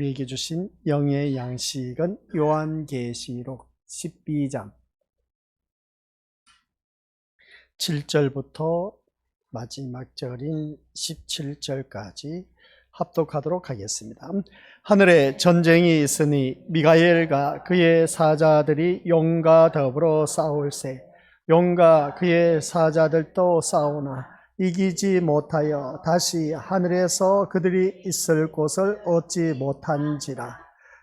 우리에게 주신 영의 양식은 요한계시록 12장 7절부터 마지막 절인 17절까지 합독하도록 하겠습니다. 하늘에 전쟁이 있으니 미가엘과 그의 사자들이 용과 더불어 싸울세. 용과 그의 사자들도 싸우나 이기지 못하여 다시 하늘에서 그들이 있을 곳을 얻지 못한지라.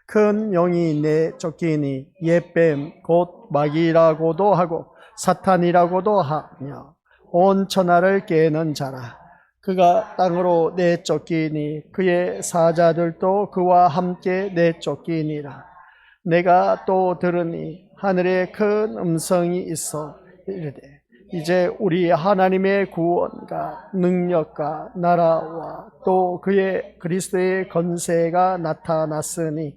큰 용이 내쫓기니 옛뱀 곧 마귀라고도 하고 사탄이라고도 하며 온 천하를 깨는 자라. 그가 땅으로 내쫓기니 그의 사자들도 그와 함께 내쫓기니라. 내가 또 들으니 하늘에 큰 음성이 있어 이르되 이제 우리 하나님의 구원과 능력과 나라와 또 그의 그리스도의 권세가 나타났으니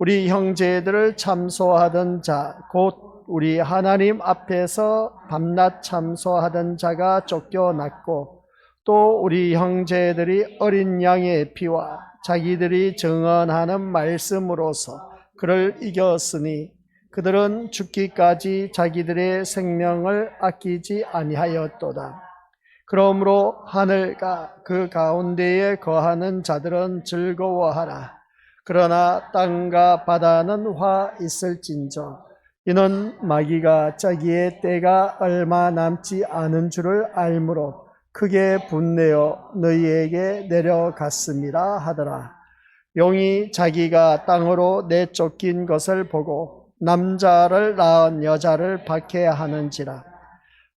우리 형제들을 참소하던 자 곧 우리 하나님 앞에서 밤낮 참소하던 자가 쫓겨났고 또 우리 형제들이 어린 양의 피와 자기들이 증언하는 말씀으로서 그를 이겼으니 그들은 죽기까지 자기들의 생명을 아끼지 아니하였도다. 그러므로 하늘과 그 가운데에 거하는 자들은 즐거워하라. 그러나 땅과 바다는 화 있을진저 이는 마귀가 자기의 때가 얼마 남지 않은 줄을 알므로 크게 분내어 너희에게 내려갔음이라 하더라. 용이 자기가 땅으로 내쫓긴 것을 보고 남자를 낳은 여자를 박해하는지라.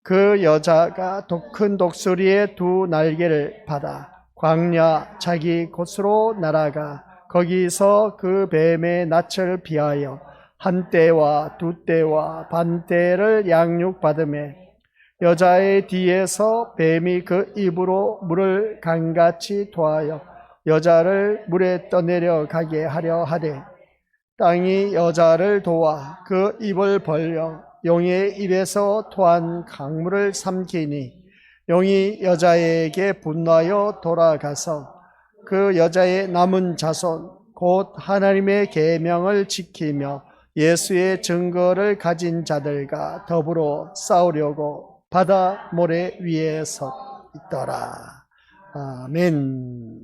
그 여자가 큰 독수리의 두 날개를 받아 광야 자기 곳으로 날아가 거기서 그 뱀의 낯을 피하여 한 때와 두 때와 반 때를 양육받으며 여자의 뒤에서 뱀이 그 입으로 물을 강같이 토하여 여자를 물에 떠내려 가게 하려 하되 땅이 여자를 도와 그 입을 벌려 용의 입에서 토한 강물을 삼키니 용이 여자에게 분노하여 돌아가서 그 여자의 남은 자손 곧 하나님의 계명을 지키며 예수의 증거를 가진 자들과 더불어 싸우려고 바다 모래 위에 서 있더라. 아멘.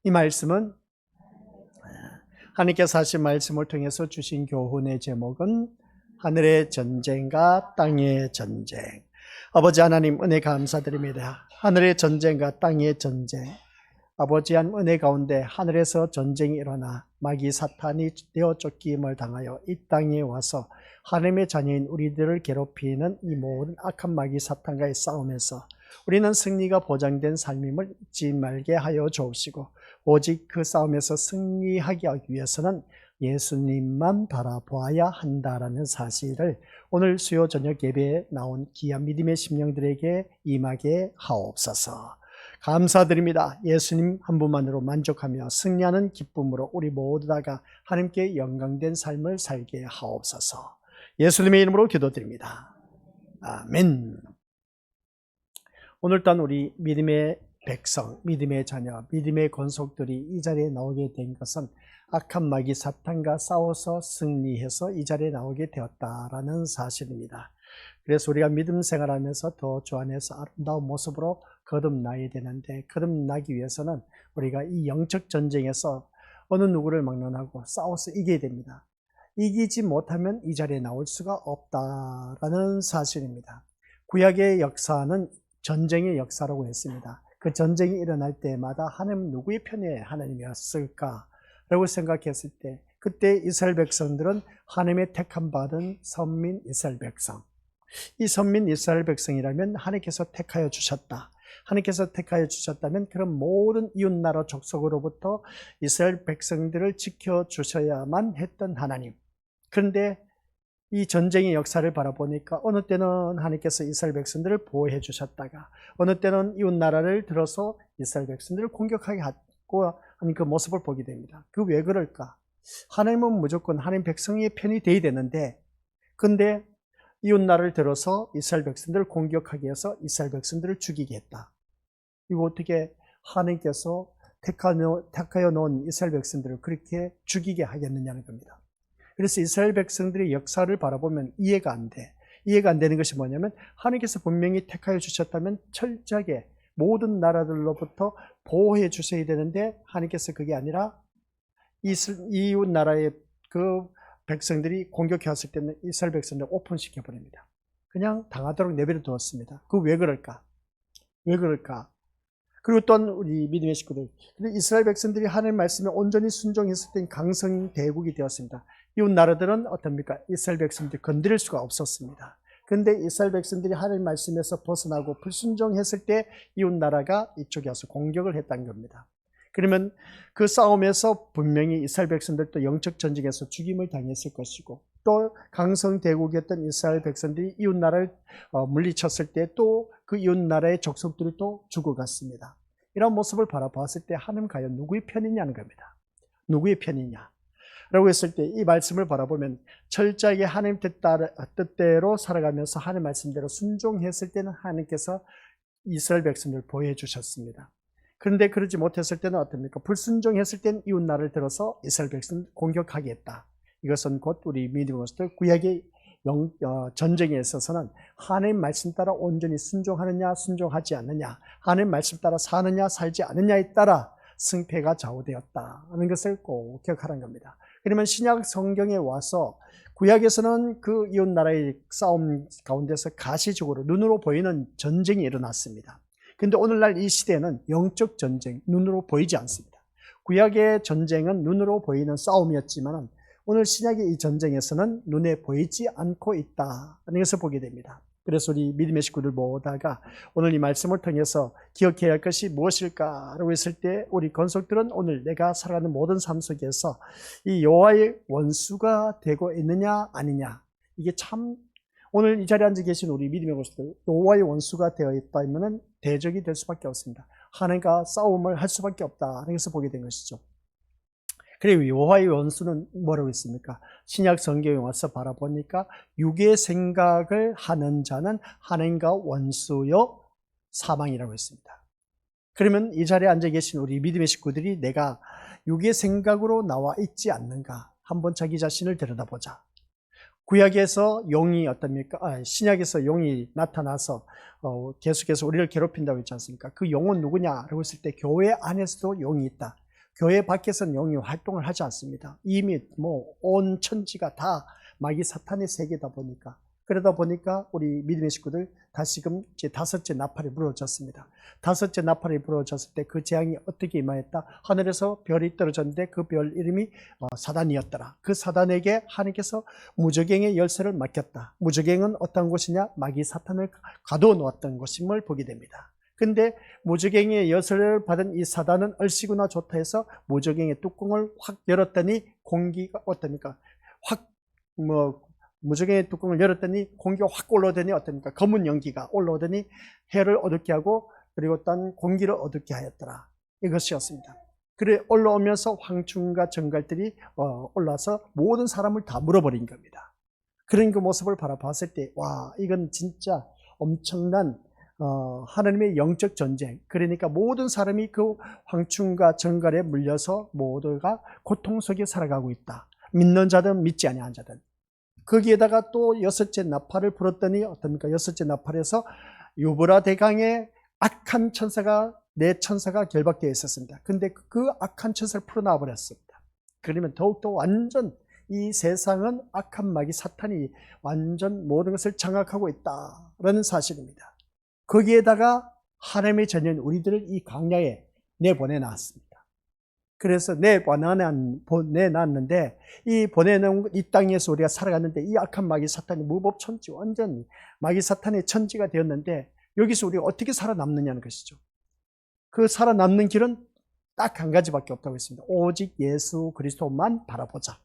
이 말씀은 하나님께서 하신 말씀을 통해서 주신 교훈의 제목은 하늘의 전쟁과 땅의 전쟁. 아버지 하나님 은혜 감사드립니다. 하늘의 전쟁과 땅의 전쟁. 아버지 한 은혜 가운데 하늘에서 전쟁이 일어나 마귀 사탄이 되어 쫓김을 당하여 이 땅에 와서 하나님의 자녀인 우리들을 괴롭히는 이 모든 악한 마귀 사탄과의 싸움에서 우리는 승리가 보장된 삶임을 잊지 말게 하여 주옵시고 오직 그 싸움에서 승리하기 위해서는 예수님만 바라보아야 한다라는 사실을 오늘 수요 저녁 예배에 나온 귀한 믿음의 심령들에게 임하게 하옵소서. 감사드립니다. 예수님 한 분만으로 만족하며 승리하는 기쁨으로 우리 모두 다가 하나님께 영광된 삶을 살게 하옵소서. 예수님의 이름으로 기도드립니다. 아멘. 오늘 또한 우리 믿음의 백성, 믿음의 자녀, 믿음의 권속들이 이 자리에 나오게 된 것은 악한 마귀 사탄과 싸워서 승리해서 이 자리에 나오게 되었다라는 사실입니다. 그래서 우리가 믿음 생활하면서 더 주 안에서 아름다운 모습으로 거듭나야 되는데 거듭나기 위해서는 우리가 이 영적 전쟁에서 어느 누구를 막론하고 싸워서 이겨야 됩니다. 이기지 못하면 이 자리에 나올 수가 없다라는 사실입니다. 구약의 역사는 전쟁의 역사라고 했습니다. 그 전쟁이 일어날 때마다 하나님은 누구의 편에 하나님이었을까? 라고 생각했을 때 그때 이스라엘 백성들은 하나님의 택함 받은 선민 이스라엘 백성. 이 선민 이스라엘 백성이라면 하나님께서 택하여 주셨다. 하나님께서 택하여 주셨다면 그런 모든 이웃나라 족속으로부터 이스라엘 백성들을 지켜주셔야만 했던 하나님. 그런데 이 전쟁의 역사를 바라보니까 어느 때는 하나님께서 이스라엘 백성들을 보호해 주셨다가 어느 때는 이웃나라를 들어서 이스라엘 백성들을 공격하게 하고 하는 그 모습을 보게 됩니다. 그 왜 그럴까? 하나님은 무조건 하나님 백성의 편이 되어야 되는데 근데 이웃나라를 들어서 이스라엘 백성들을 공격하기 위해서 이스라엘 백성들을 죽이게 했다. 이거 어떻게 하나님께서 택하여 놓은 이스라엘 백성들을 그렇게 죽이게 하겠느냐는 겁니다. 그래서 이스라엘 백성들의 역사를 바라보면 이해가 안 돼. 이해가 안 되는 것이 뭐냐면 하나님께서 분명히 택하여 주셨다면 철저하게 모든 나라들로부터 보호해 주셔야 되는데 하나님께서 그게 아니라 이웃 나라의 그 백성들이 공격해 왔을 때는 이스라엘 백성들을 오픈시켜 버립니다. 그냥 당하도록 내버려 두었습니다. 그 왜 그럴까? 왜 그럴까? 그리고 또한 우리 믿음의 식구들, 이스라엘 백성들이 하나님 말씀에 온전히 순종했을 때 강성 대국이 되었습니다. 이웃 나라들은 어떻습니까? 이스라엘 백성들이 건드릴 수가 없었습니다. 그런데 이스라엘 백성들이 하나님 말씀에서 벗어나고 불순종했을 때 이웃 나라가 이쪽에 와서 공격을 했다는 겁니다. 그러면 그 싸움에서 분명히 이스라엘 백성들도 영적 전쟁에서 죽임을 당했을 것이고, 또 강성 대국이었던 이스라엘 백성들이 이웃 나라를 물리쳤을 때 또 그 이웃 나라의 족속들이 또 죽어갔습니다. 이런 모습을 바라보았을 때 하나님 과연 누구의 편이냐는 겁니다. 누구의 편이냐? 라고 했을 때 이 말씀을 바라보면 철저하게 하나님 뜻대로 살아가면서 하나님 말씀대로 순종했을 때는 하나님께서 이스라엘 백성들을 보호해 주셨습니다. 그런데 그러지 못했을 때는 어떻습니까? 불순종했을 때는 이웃 나라를 들어서 이스라엘 백성을 공격하겠다. 이것은 곧 우리 믿음으로서 구약의 전쟁에 있어서는 하나님 말씀 따라 온전히 순종하느냐 순종하지 않느냐, 하나님 말씀 따라 사느냐 살지 않느냐에 따라 승패가 좌우되었다 하는 것을 꼭 기억하라는 겁니다. 그러면 신약 성경에 와서 구약에서는 그 이웃 나라의 싸움 가운데서 가시적으로 눈으로 보이는 전쟁이 일어났습니다. 그런데 오늘날 이 시대에는 영적 전쟁, 눈으로 보이지 않습니다. 구약의 전쟁은 눈으로 보이는 싸움이었지만 오늘 신약의 이 전쟁에서는 눈에 보이지 않고 있다는 것을 보게 됩니다. 그래서 우리 믿음의 식구들 모두가 오늘 이 말씀을 통해서 기억해야 할 것이 무엇일까라고 했을 때 우리 건속들은 오늘 내가 살아가는 모든 삶 속에서 이 여호와의 원수가 되고 있느냐 아니냐, 이게 참 오늘 이 자리에 앉아 계신 우리 믿음의 것들 여호와의 원수가 되어 있다면 대적이 될 수밖에 없습니다. 하나님과 싸움을 할 수밖에 없다는 것을 보게 된 것이죠. 그리고 여호와의 원수는 뭐라고 했습니까? 신약 성경에 와서 바라보니까 육의 생각을 하는 자는 하나님과 원수요 사망이라고 했습니다. 그러면 이 자리에 앉아 계신 우리 믿음의 식구들이 내가 육의 생각으로 나와 있지 않는가? 한번 자기 자신을 들여다보자. 구약에서 용이 어떻습니까? 신약에서 용이 나타나서 계속해서 우리를 괴롭힌다고 했지 않습니까? 그 용은 누구냐라고 했을 때 교회 안에서도 용이 있다. 교회 밖에서는 용이 활동을 하지 않습니다. 이미 온 천지가 다 마귀 사탄의 세계다 보니까, 그러다 보니까 우리 믿음의 식구들 다시금 이제 다섯째 나팔이 불어졌습니다. 다섯째 나팔이 불어졌을 때 그 재앙이 어떻게 임하였다? 하늘에서 별이 떨어졌는데 그 별 이름이 사단이었더라. 그 사단에게 하나님께서 무저갱의 열쇠를 맡겼다. 무저갱은 어떤 곳이냐? 마귀 사탄을 가두어 놓았던 곳임을 보게 됩니다. 근데 무저갱의 열쇠를 받은 이 사단은 얼씨구나 좋다 해서 무저갱의 뚜껑을 확 열었더니 공기가 어떻습니까? 무저갱의 뚜껑을 열었더니 공기가 확 올라오더니 어떻습니까? 검은 연기가 올라오더니 해를 어둡게 하고 그리고 또 공기를 어둡게 하였더라. 이것이었습니다. 그래 올라오면서 황충과 정갈들이 올라와서 모든 사람을 다 물어버린 겁니다. 그런 그 모습을 바라봤을 때 와, 이건 진짜 엄청난 하나님의 영적 전쟁, 그러니까 모든 사람이 그 황충과 정갈에 물려서 모두가 고통 속에 살아가고 있다. 믿는 자든 믿지 아니한 자든. 거기에다가 또 여섯째 나팔을 불었더니 어떻습니까? 여섯째 나팔에서 유브라 대강에 악한 천사가 네 천사가 결박되어 있었습니다. 근데 그 악한 천사를 풀어놔 버렸습니다. 그러면 더욱더 완전 이 세상은 악한 마귀 사탄이 완전 모든 것을 장악하고 있다라는 사실입니다. 거기에다가 하나님의 자녀인 우리들을 이 광야에 내보내놨습니다. 그래서 내놨는데 이 보내놓은 이 땅에서 우리가 살아갔는데 이 악한 마귀 사탄이 무법천지 완전 마귀 사탄의 천지가 되었는데 여기서 우리가 어떻게 살아남느냐는 것이죠. 그 살아남는 길은 딱 한 가지밖에 없다고 했습니다. 오직 예수 그리스도만 바라보자.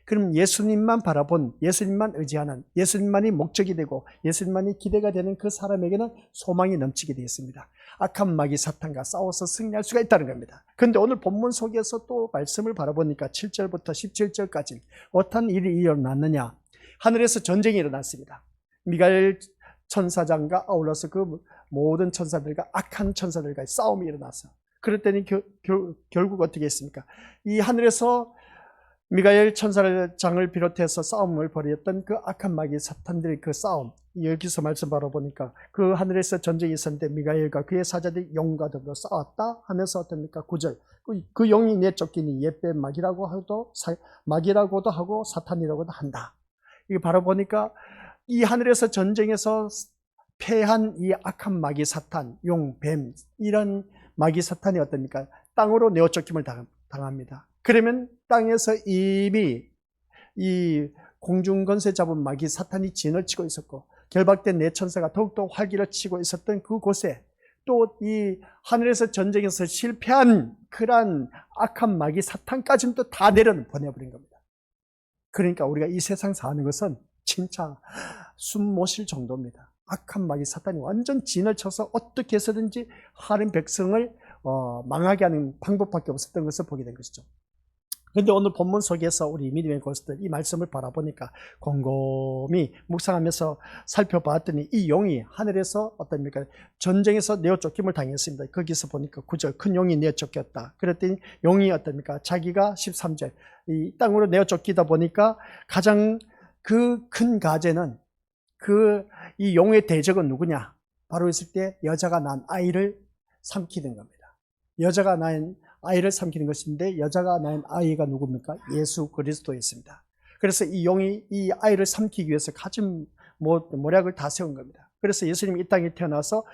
그럼 예수님만 바라본, 예수님만 의지하는, 예수님만이 목적이 되고 예수님만이 기대가 되는 그 사람에게는 소망이 넘치게 되어 있습니다. 악한 마귀 사탄과 싸워서 승리할 수가 있다는 겁니다. 그런데 오늘 본문 속에서 또 말씀을 바라보니까 7절부터 17절까지 어떤 일이 일어났느냐? 하늘에서 전쟁이 일어났습니다. 미가엘 천사장과 아울러서 그 모든 천사들과 악한 천사들과의 싸움이 일어나서 그랬더니 결국 어떻게 했습니까? 이 하늘에서 미가엘 천사장을 비롯해서 싸움을 벌였던 그 악한 마귀 사탄들의 그 싸움, 여기서 말씀 바로 보니까 그 하늘에서 전쟁이 있었는데 미가엘과 그의 사자들이 영과 더불어 싸웠다 하면서 어떻습니까? 9절, 그 영이 내쫓기니 옛뱀 마귀라고도 하고 사탄이라고도 한다. 이거 바로 보니까 이 하늘에서 전쟁에서 패한 이 악한 마귀 사탄, 용, 뱀, 이런 마귀 사탄이 어떻습니까? 땅으로 내어쫓김을 당합니다. 그러면 땅에서 이미 이 공중 권세 잡은 마귀 사탄이 진을 치고 있었고 결박된 네 천사가 더욱더 활기를 치고 있었던 그곳에 또 이 하늘에서 전쟁에서 실패한 그러한 악한 마귀 사탄까지는 또 다 내려보내버린 겁니다. 그러니까 우리가 이 세상 사는 것은 진짜 숨 못 쉴 정도입니다. 악한 마귀 사탄이 완전 진을 쳐서 어떻게 해서든지 하나님 백성을 망하게 하는 방법밖에 없었던 것을 보게 된 것이죠. 그런데 오늘 본문 속에서 우리 믿음의 고수들 이 말씀을 바라보니까 곰곰이 묵상하면서 살펴봤더니 이 용이 하늘에서 어떻습니까? 전쟁에서 내어쫓김을 당했습니다. 거기서 보니까 9절 큰 용이 내어쫓겼다. 그랬더니 용이 어떻습니까? 자기가 13절 이 땅으로 내어쫓기다 보니까 가장 그 큰 가제는 이 용의 대적은 누구냐? 바로 있을 때 여자가 낳은 아이를 삼키는 겁니다. 여자가 낳은 아이를 삼키는 것인데 여자가 낳은 아이가 누굽니까? 예수 그리스도였습니다. 그래서 이 용이 이 아이를 삼키기 위해서 가진 모략을 다 세운 겁니다. 그래서 예수님이 이 땅에 태어나서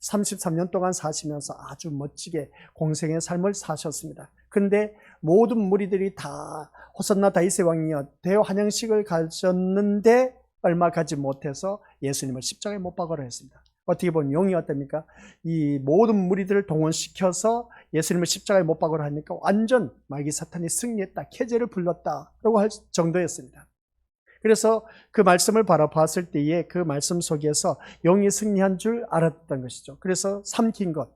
33년 동안 사시면서 아주 멋지게 공생의 삶을 사셨습니다. 그런데 모든 무리들이 다 호산나 다윗의 왕이여 대환영식을 가졌는데 얼마 가지 못해서 예수님을 십자가에 못 박으라 했습니다. 어떻게 보면 용이 어떻습니까? 이 모든 무리들을 동원시켜서 예수님을 십자가에 못 박으라 하니까 완전 마귀 사탄이 승리했다, 쾌재를 불렀다라고 할 정도였습니다. 그래서 그 말씀을 바라봤을 때에 그 말씀 속에서 용이 승리한 줄 알았던 것이죠. 그래서 삼킨 것,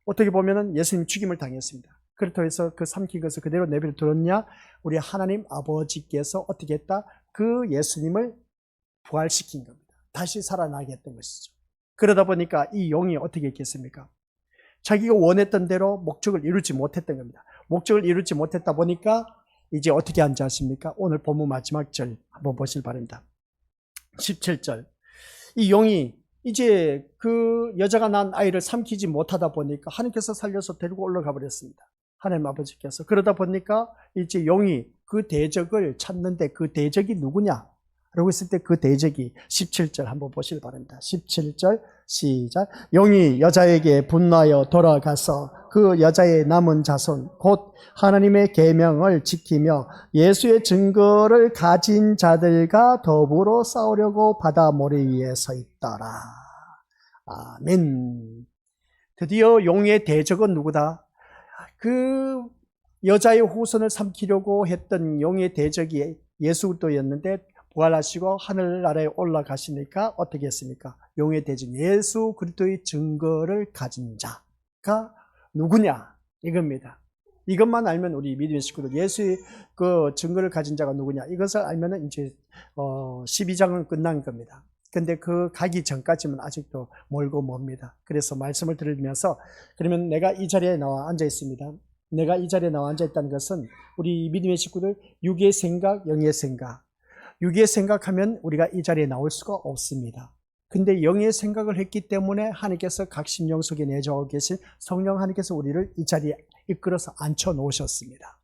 어떻게 보면 예수님 죽임을 당했습니다. 그렇다고 해서 그 삼킨 것을 그대로 내버려 뒀냐? 우리 하나님 아버지께서 어떻게 했다? 그 예수님을 부활시킨 겁니다. 다시 살아나게 했던 것이죠. 그러다 보니까 이 용이 어떻게 했겠습니까? 자기가 원했던 대로 목적을 이루지 못했던 겁니다. 목적을 이루지 못했다 보니까 이제 어떻게 한지 아십니까? 오늘 본문 마지막 절 한번 보시길 바랍니다. 17절. 이 용이 이제 그 여자가 낳은 아이를 삼키지 못하다 보니까 하나님께서 살려서 데리고 올라가 버렸습니다. 하나님 아버지께서. 그러다 보니까 이제 용이 그 대적을 찾는데 그 대적이 누구냐? 라고 했을 때 그 대적이 17절 한번 보시길 바랍니다. 17절 시작. 용이 여자에게 분노하여 돌아가서 그 여자의 남은 자손 곧 하나님의 계명을 지키며 예수의 증거를 가진 자들과 더불어 싸우려고 바다 모래 위에 서 있더라. 아멘. 드디어 용의 대적은 누구다? 그 여자의 후손을 삼키려고 했던 용의 대적이 예수 그리스도였는데 부활하시고 하늘나라에 올라가시니까 어떻게 했습니까? 용의 대적 예수 그리스도의 증거를 가진 자가 누구냐? 이겁니다. 이것만 알면 우리 믿음의 식구들 예수의 그 증거를 가진 자가 누구냐? 이것을 알면은 이제 12장은 끝난 겁니다. 근데 그 가기 전까지는 아직도 멀고 멉니다. 그래서 말씀을 들으면서 그러면 내가 이 자리에 나와 앉아 있습니다. 내가 이 자리에 나와 앉아 있다는 것은 우리 믿음의 식구들 육의 생각, 영의 생각. 육의 생각하면 우리가 이 자리에 나올 수가 없습니다. 근데 영의 생각을 했기 때문에 하나님께서 각 심령 속에 내주하고 계신 성령 하나님께서 우리를 이 자리에 이끌어서 앉혀 놓으셨습니다.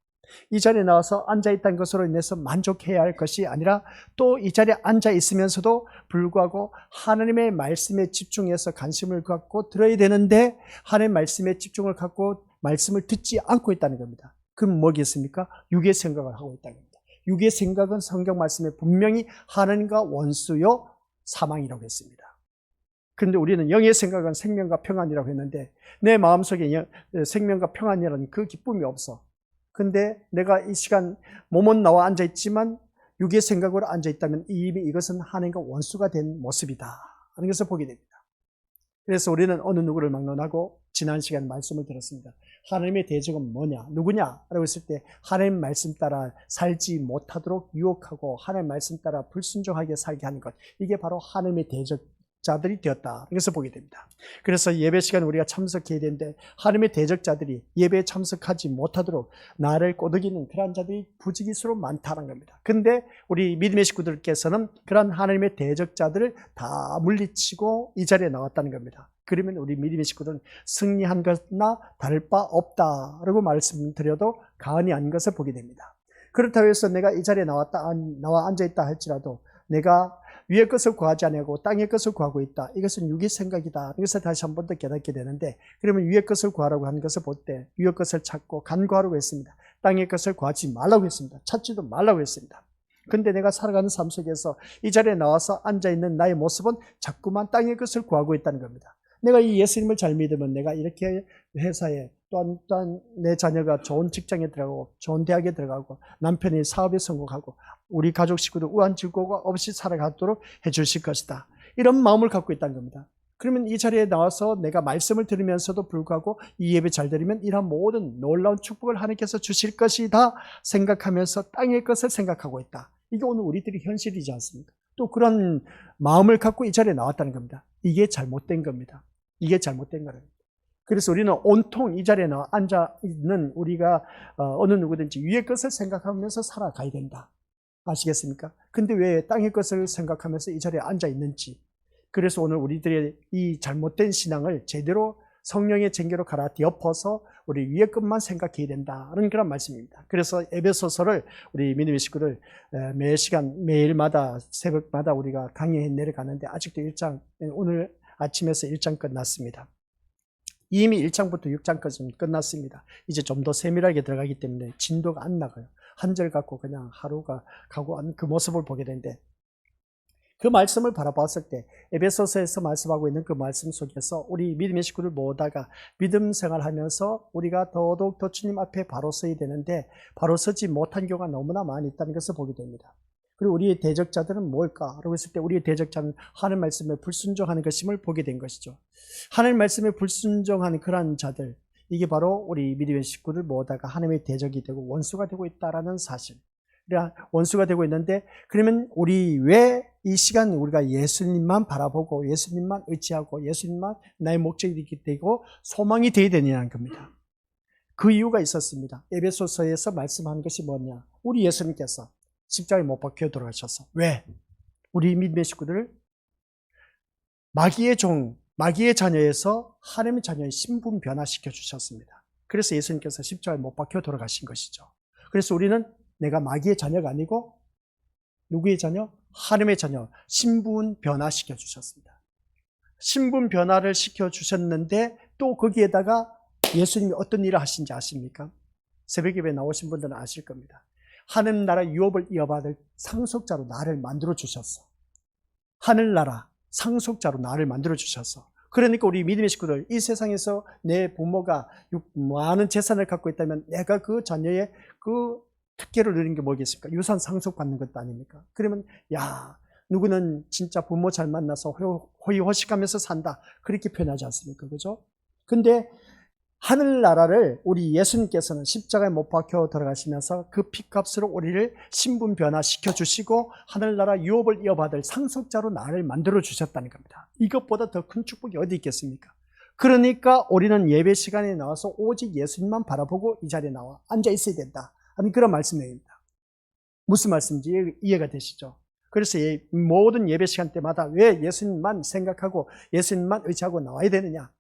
이 자리에 나와서 앉아있다는 것으로 인해서 만족해야 할 것이 아니라 또 이 자리에 앉아 있으면서도 불구하고 하나님의 말씀에 집중해서 관심을 갖고 들어야 되는데 하나님의 말씀에 집중을 갖고 말씀을 듣지 않고 있다는 겁니다. 그럼 뭐겠습니까? 육의 생각을 하고 있다는 겁니다. 육의 생각은 성경 말씀에 분명히 하나님과 원수요 사망이라고 했습니다. 그런데 우리는 영의 생각은 생명과 평안이라고 했는데 내 마음속에 생명과 평안이라는 그 기쁨이 없어. 근데 내가 이 시간 몸은 나와 앉아있지만 육의 생각으로 앉아있다면 이미 이것은 하나님과 원수가 된 모습이다 하는 것을 보게 됩니다. 그래서 우리는 어느 누구를 막론하고 지난 시간 말씀을 들었습니다. 하나님의 대적은 뭐냐? 누구냐? 라고 했을 때 하나님 말씀 따라 살지 못하도록 유혹하고 하나님 말씀 따라 불순종하게 살게 하는 것. 이게 바로 하나님의 자들이 되었다. 이것을 보게 됩니다. 그래서 예배 시간에 우리가 참석해야 되는데 하나님의 대적자들이 예배에 참석하지 못하도록 나를 꼬드기는 그러한 자들이 부지기수로 많다는 겁니다. 근데 우리 믿음의 식구들께서는 그러한 하나님의 대적자들을 다 물리치고 이 자리에 나왔다는 겁니다. 그러면 우리 믿음의 식구들은 승리한 것나 다를 바 없다라고 말씀드려도 과언이 아닌 것을 보게 됩니다. 그렇다고 해서 내가 이 자리에 나와 앉아있다 할지라도 내가 위의 것을 구하지 아니하고 땅의 것을 구하고 있다. 이것은 육의 생각이다. 이것을 다시 한 번 더 깨닫게 되는데, 그러면 위의 것을 구하라고 하는 것을 볼 때 위의 것을 찾고 간구하라고 했습니다. 땅의 것을 구하지 말라고 했습니다. 찾지도 말라고 했습니다. 근데 내가 살아가는 삶 속에서 이 자리에 나와서 앉아있는 나의 모습은 자꾸만 땅의 것을 구하고 있다는 겁니다. 내가 이 예수님을 잘 믿으면 내가 이렇게 회사에 또한 내 자녀가 좋은 직장에 들어가고 좋은 대학에 들어가고 남편이 사업에 성공하고 우리 가족 식구들 우한 즐거움과 없이 살아가도록 해주실 것이다. 이런 마음을 갖고 있다는 겁니다. 그러면 이 자리에 나와서 내가 말씀을 들으면서도 불구하고 이 예배 잘 드리면 이런 모든 놀라운 축복을 하나님께서 주실 것이다 생각하면서 땅의 것을 생각하고 있다. 이게 오늘 우리들이 현실이지 않습니까? 또 그런 마음을 갖고 이 자리에 나왔다는 겁니다. 이게 잘못된 겁니다. 이게 잘못된 거랍니다. 그래서 우리는 온통 이 자리에 앉아있는 우리가 어느 누구든지 위의 것을 생각하면서 살아가야 된다. 아시겠습니까? 근데 왜 땅의 것을 생각하면서 이 자리에 앉아있는지. 그래서 오늘 우리들의 이 잘못된 신앙을 제대로 성령의 쟁기로 갈아엎어서 우리 위의 것만 생각해야 된다는 그런 말씀입니다. 그래서 에베소서를 우리 믿음의 식구들 매 시간 매일마다 새벽마다 우리가 강의해 내려가는데 아직도 1장 오늘 아침에서 1장 끝났습니다. 이미 1장부터 6장까지 끝났습니다. 이제 좀 더 세밀하게 들어가기 때문에 진도가 안 나가요. 한 절 갖고 그냥 하루가 가고 그 모습을 보게 되는데 그 말씀을 바라봤을 때 에베소서에서 말씀하고 있는 그 말씀 속에서 우리 믿음의 식구들 모다가 믿음 생활하면서 우리가 더더욱 더 주님 앞에 바로 서야 되는데 바로 서지 못한 경우가 너무나 많이 있다는 것을 보게 됩니다. 그리고 우리의 대적자들은 뭘까? 라고 했을 때 우리의 대적자는 하나님 말씀에 불순종하는 것임을 보게 된 것이죠. 하나님 말씀에 불순종하는 그러한 자들, 이게 바로 우리 믿음의 식구들 모다가 하나님의 대적이 되고 원수가 되고 있다는 사실. 원수가 되고 있는데 그러면 우리 왜 이 시간 우리가 예수님만 바라보고 예수님만 의지하고 예수님만 나의 목적이 되고 소망이 되어야 되느냐는 겁니다. 그 이유가 있었습니다. 에베소서에서 말씀한 것이 뭐냐? 우리 예수님께서 십자가에 못 박혀 돌아가셔서 왜? 우리 믿음의 식구들을 마귀의 종, 마귀의 자녀에서 하나님의 자녀의 신분 변화시켜 주셨습니다. 그래서 예수님께서 십자가에 못 박혀 돌아가신 것이죠. 그래서 우리는 내가 마귀의 자녀가 아니고 누구의 자녀? 하나님의 자녀, 신분 변화시켜 주셨습니다. 신분 변화를 시켜 주셨는데 또 거기에다가 예수님이 어떤 일을 하신지 아십니까? 새벽 예배에 나오신 분들은 아실 겁니다. 하늘나라 유업을 이어받을 상속자로 나를 만들어 주셨어. 하늘나라 상속자로 나를 만들어 주셨어. 그러니까 우리 믿음의 식구들, 이 세상에서 내 부모가 많은 재산을 갖고 있다면 내가 그 자녀의 그 특혜를 누리는 게 뭐겠습니까? 유산 상속받는 것도 아닙니까? 그러면 야, 누구는 진짜 부모 잘 만나서 호의호식하면서 산다. 그렇게 표현하지 않습니까? 그죠? 근데 하늘나라를 우리 예수님께서는 십자가에 못 박혀 들어가시면서 그 피값으로 우리를 신분 변화시켜 주시고 하늘나라 유업을 이어받을 상속자로 나를 만들어 주셨다는 겁니다. 이것보다 더 큰 축복이 어디 있겠습니까? 그러니까 우리는 예배 시간에 나와서 오직 예수님만 바라보고 이 자리에 나와 앉아 있어야 된다. 아니 그런 말씀입니다. 무슨 말씀인지 이해가 되시죠? 그래서 모든 예배 시간 때마다 왜 예수님만 생각하고 예수님만 의지하고 나와야 되느냐?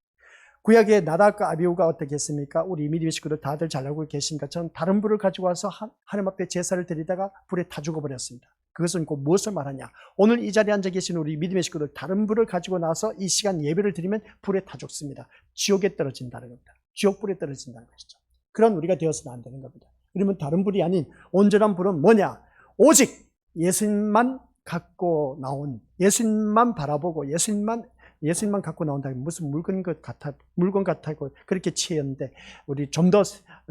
구약의 나답과 아비후가 어떻게 했습니까? 우리 믿음의 식구들 다들 잘 알고 계신 것처럼 다른 불을 가지고 와서 하나님 앞에 제사를 드리다가 불에 타 죽어버렸습니다. 그것은 곧 무엇을 말하냐? 오늘 이 자리에 앉아 계신 우리 믿음의 식구들 다른 불을 가지고 나서 이 시간 예배를 드리면 불에 타 죽습니다. 지옥에 떨어진다는 겁니다. 지옥불에 떨어진다는 것이죠. 그런 우리가 되어서는 안 되는 겁니다. 그러면 다른 불이 아닌 온전한 불은 뭐냐? 오직 예수님만 갖고 나온, 예수님만 바라보고 예수님만 갖고 나온다면 무슨 물건 같고 그렇게 치였는데 우리 좀 더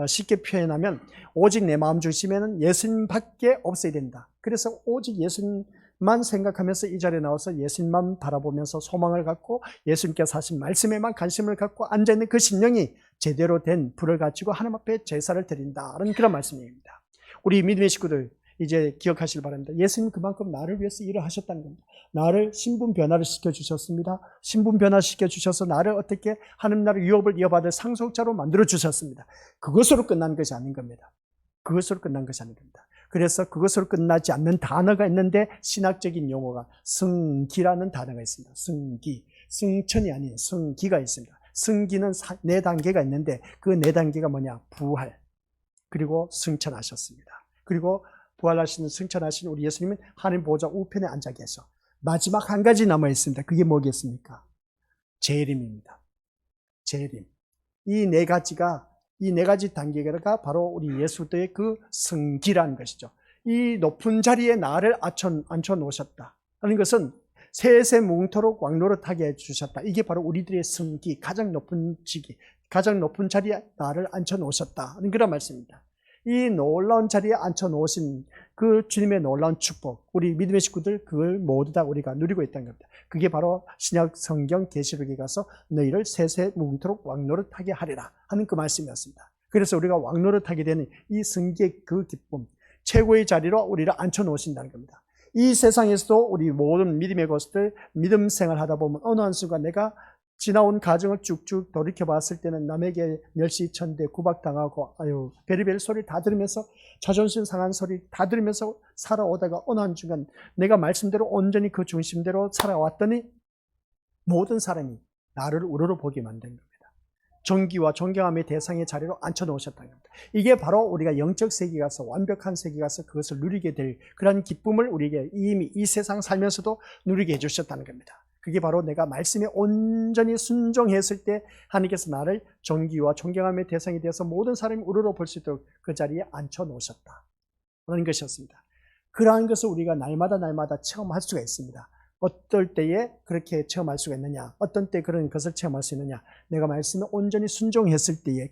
쉽게 표현하면 오직 내 마음 중심에는 예수님밖에 없어야 된다. 그래서 오직 예수님만 생각하면서 이 자리에 나와서 예수님만 바라보면서 소망을 갖고 예수님께서 하신 말씀에만 관심을 갖고 앉아있는 그 심령이 제대로 된 불을 가지고 하나님 앞에 제사를 드린다는 그런 말씀입니다. 우리 믿음의 식구들, 이제 기억하시길 바랍니다. 예수님 그만큼 나를 위해서 일을 하셨다는 겁니다. 나를 신분 변화를 시켜주셨습니다. 신분 변화시켜 주셔서 나를 어떻게 하나님 나라의 유업을 이어받을 상속자로 만들어 주셨습니다. 그것으로 끝난 것이 아닌 겁니다. 그것으로 끝난 것이 아닌 겁니다. 그래서 그것으로 끝나지 않는 단어가 있는데 신학적인 용어가 승기라는 단어가 있습니다. 승기. 승천이 아닌 승기가 있습니다. 승기는 4단계가 있는데 그 4단계가 뭐냐? 부활. 그리고 승천하셨습니다. 그리고 부활하시는 승천하신 우리 예수님은 하나님 보좌 우편에 앉아 계셔. 마지막 한 가지 남아 있습니다. 그게 뭐겠습니까? 재림입니다. 재림. 이 네 가지 단계가 바로 우리 예수의 그 승기라는 것이죠. 이 높은 자리에 나를 앉혀 놓으셨다 하는 것은 세세 뭉토록 왕노릇하게 해주셨다. 이게 바로 우리들의 승기, 가장 높은 직위, 가장 높은 자리에 나를 앉혀 놓으셨다 하는 그런 말씀입니다. 이 놀라운 자리에 앉혀 놓으신 그 주님의 놀라운 축복, 우리 믿음의 식구들 그걸 모두 다 우리가 누리고 있다는 겁니다. 그게 바로 신약 성경 계시록에 가서 너희를 세세 뭉토록 왕노릇하게 하리라 하는 그 말씀이었습니다. 그래서 우리가 왕노릇하게 되는 이 승기의 그 기쁨, 최고의 자리로 우리를 앉혀 놓으신다는 겁니다. 이 세상에서도 우리 모든 믿음의 것들, 믿음 생활하다 보면 어느 한순간 내가 지나온 가정을 쭉쭉 돌이켜 봤을 때는 남에게 멸시천대 구박당하고 베리베리 소리 다 들으면서 자존심 상한 소리 다 들으면서 살아오다가 어느 한순간 내가 말씀대로 온전히 그 중심대로 살아왔더니 모든 사람이 나를 우러러 보게 만든 겁니다. 존귀와 존경함의 대상의 자리로 앉혀놓으셨다는 겁니다. 이게 바로 우리가 영적 세계 가서 완벽한 세계 가서 그것을 누리게 될 그런 기쁨을 우리에게 이미 이 세상 살면서도 누리게 해주셨다는 겁니다. 그게 바로 내가 말씀에 온전히 순종했을 때 하나님께서 나를 존귀와 존경함의 대상이 되어서 모든 사람이 우러러 볼 수 있도록 그 자리에 앉혀놓으셨다 그런 것이었습니다. 그러한 것을 우리가 날마다 체험할 수가 있습니다. 어떨 때에 그렇게 체험할 수가 있느냐, 어떤 때 그런 것을 체험할 수 있느냐, 내가 말씀에 온전히 순종했을 때에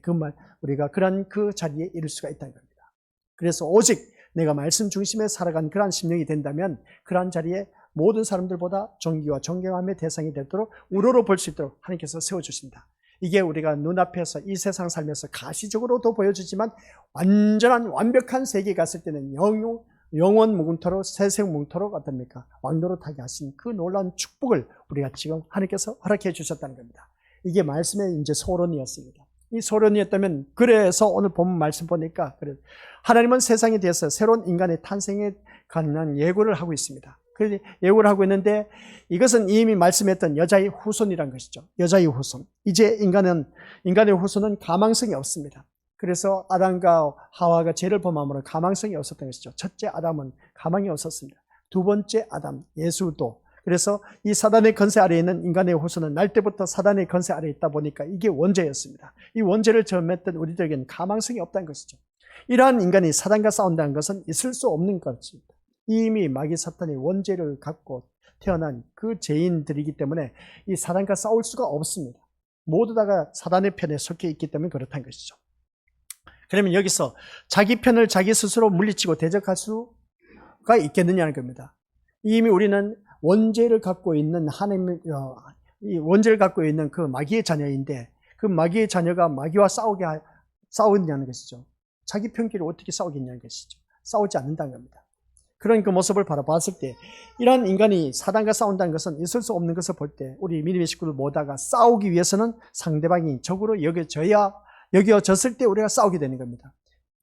우리가 그런 그 자리에 이를 수가 있다는 겁니다. 그래서 오직 내가 말씀 중심에 살아간 그러한 심령이 된다면 그러한 자리에 모든 사람들보다 존귀와 존경함의 대상이 되도록 우러러 볼 수 있도록 하나님께서 세워주신다. 이게 우리가 눈앞에서 이 세상 살면서 가시적으로도 보여주지만 완전한 완벽한 세계에 갔을 때는 영원 무궁토록 세생 무궁토록 어떻습니까? 왕노릇하게 하신 그 놀라운 축복을 우리가 지금 하나님께서 허락해 주셨다는 겁니다. 이게 말씀의 이제 소론이었습니다. 이 소론이었다면 그래서 오늘 본 말씀 보니까 하나님은 세상에 대해서 새로운 인간의 탄생에 관한 예고를 하고 있습니다. 그래서 예고를 하고 있는데 이것은 이미 말씀했던 여자의 후손이란 것이죠. 여자의 후손. 이제 인간의 후손은 가망성이 없습니다. 그래서 아담과 하와가 죄를 범함으로 가망성이 없었던 것이죠. 첫째 아담은 가망이 없었습니다. 두 번째 아담 예수도. 그래서 이 사단의 건세 아래에 있는 인간의 후손은 날 때부터 사단의 건세 아래에 있다 보니까 이게 원죄였습니다. 이 원죄를 점했던 우리들에게는 가망성이 없다는 것이죠. 이러한 인간이 사단과 싸운다는 것은 있을 수 없는 것입니다. 이미 마귀 사탄이 원죄를 갖고 태어난 그 죄인들이기 때문에 이 사단과 싸울 수가 없습니다. 모두 다가 사단의 편에 속해 있기 때문에 그렇다는 것이죠. 그러면 여기서 자기 편을 자기 스스로 물리치고 대적할 수가 있겠느냐는 겁니다. 이미 우리는 원죄를 갖고 있는 원죄를 갖고 있는 그 마귀의 자녀인데 그 마귀의 자녀가 마귀와 싸우느냐는 것이죠. 자기 편끼리 어떻게 싸우겠냐는 것이죠. 싸우지 않는다는 겁니다. 그런 그 모습을 바라봤을 때 이러한 인간이 사단과 싸운다는 것은 있을 수 없는 것을 볼 때 우리 믿음의 식구들 모두가 싸우기 위해서는 상대방이 적으로 여겨졌을 때 우리가 싸우게 되는 겁니다.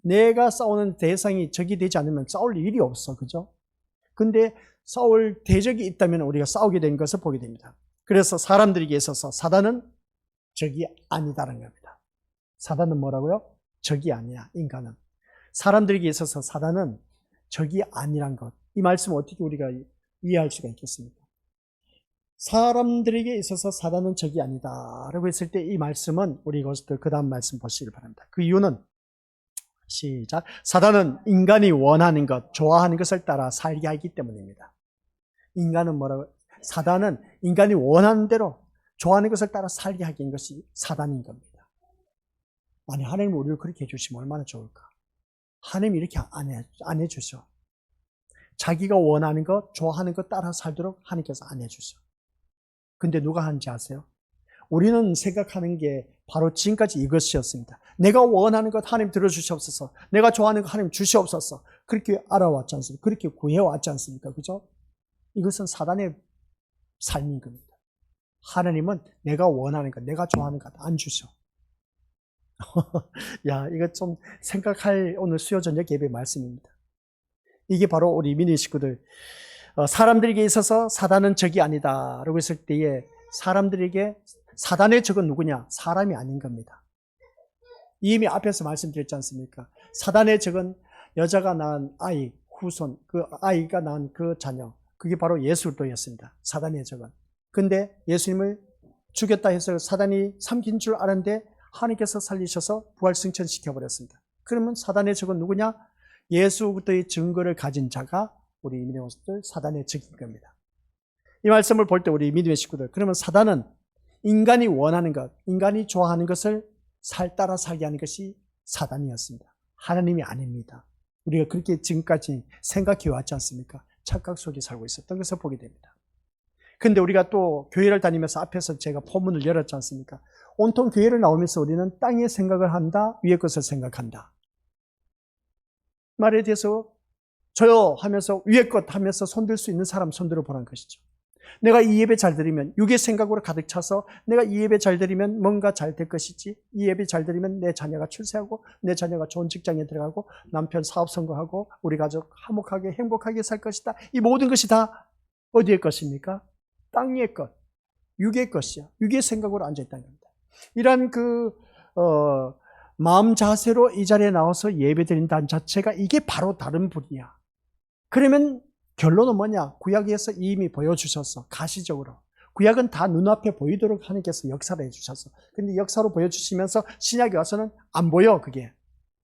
내가 싸우는 대상이 적이 되지 않으면 싸울 일이 없어. 그죠? 근데 싸울 대적이 있다면 우리가 싸우게 되는 것을 보게 됩니다. 그래서 사람들에게 있어서 사단은 적이 아니다라는 겁니다. 사단은 뭐라고요? 적이 아니야, 인간은. 사람들에게 있어서 사단은 적이 아니란 것. 이 말씀을 어떻게 우리가 이해할 수가 있겠습니까? 사람들에게 있어서 사단은 적이 아니다 라고 했을 때 이 말씀은 우리 이것들 그 다음 말씀 보시길 바랍니다. 그 이유는 시작. 사단은 인간이 원하는 것, 좋아하는 것을 따라 살게 하기 때문입니다. 인간은 뭐라고? 사단은 인간이 원하는 대로 좋아하는 것을 따라 살게 하는 것이 사단인 겁니다. 아니 하나님이 우리를 그렇게 해주시면 얼마나 좋을까? 하나님이 이렇게 안 해주셔. 자기가 원하는 것, 좋아하는 것 따라 살도록 하나님께서 안 해주셔. 근데 누가 하는지 아세요? 우리는 생각하는 게 바로 지금까지 이것이었습니다. 내가 원하는 것 하나님 들어주시옵소서. 내가 좋아하는 것 하나님 주시옵소서. 그렇게 알아왔지 않습니까? 그렇게 구해왔지 않습니까? 그죠? 이것은 사단의 삶인 겁니다. 하나님은 내가 원하는 것, 내가 좋아하는 것 안 주셔. 야, 이거 좀 생각할 오늘 수요 저녁 예배 말씀입니다. 이게 바로 우리 믿는 식구들, 사람들에게 있어서 사단은 적이 아니다 라고 했을 때에 사람들에게 사단의 적은 누구냐? 사람이 아닌 겁니다. 이미 앞에서 말씀드렸지 않습니까? 사단의 적은 여자가 낳은 아이, 후손, 그 아이가 낳은 그 자녀, 그게 바로 예수 그리스도였습니다. 사단의 적은. 근데 예수님을 죽였다 해서 사단이 삼킨 줄 아는데 하나님께서 살리셔서 부활 승천시켜 버렸습니다. 그러면 사단의 적은 누구냐? 예수 그리스도의 증거를 가진 자가 우리 믿음의 식구들 사단의 적인 겁니다. 이 말씀을 볼 때 우리 믿음의 식구들, 그러면 사단은 인간이 원하는 것, 인간이 좋아하는 것을 따라 살게 하는 것이 사단이었습니다. 하나님이 아닙니다. 우리가 그렇게 지금까지 생각해 왔지 않습니까? 착각 속에 살고 있었던 것을 보게 됩니다. 근데 우리가 또 교회를 다니면서 앞에서 제가 포문을 열었지 않습니까? 온통 교회를 나오면서 우리는 땅의 생각을 한다, 위의 것을 생각한다. 말에 대해서 저요 하면서 위의 것 하면서 손들 수 있는 사람 손들어 보라는 것이죠. 내가 이 예배 잘 드리면 육의 생각으로 가득 차서 내가 이 예배 잘 드리면 뭔가 잘 될 것이지, 이 예배 잘 드리면 내 자녀가 출세하고 내 자녀가 좋은 직장에 들어가고 남편 사업 성공하고 우리 가족 화목하게 행복하게 살 것이다. 이 모든 것이 다 어디의 것입니까? 땅의 것, 육의 것이야. 육의 생각으로 앉아있다는 겁니다. 이러한 마음 자세로 이 자리에 나와서 예배 드린다는 자체가 이게 바로 다른 분이야. 그러면 결론은 뭐냐? 구약에서 이미 보여주셨어. 가시적으로. 구약은 다 눈앞에 보이도록 하나님께서 역사를 해주셨어. 근데 역사로 보여주시면서 신약에 와서는 안 보여, 그게.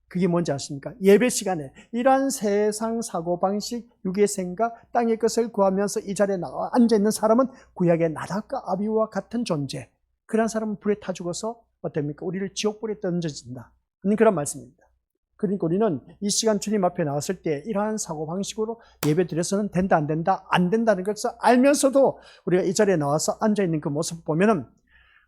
그게 뭔지 아십니까? 예배 시간에 이러한 세상 사고방식, 육의 생각, 땅의 것을 구하면서 이 자리에 나와 앉아있는 사람은 구약의 나답과 아비후와 같은 존재. 그런 사람은 불에 타 죽어서 어떻습니까? 우리를 지옥불에 던져진다. 그런 말씀입니다. 그러니까 우리는 이 시간 주님 앞에 나왔을 때 이러한 사고방식으로 예배 드려서는 된다, 안 된다, 안 된다는 것을 알면서도 우리가 이 자리에 나와서 앉아있는 그 모습 보면은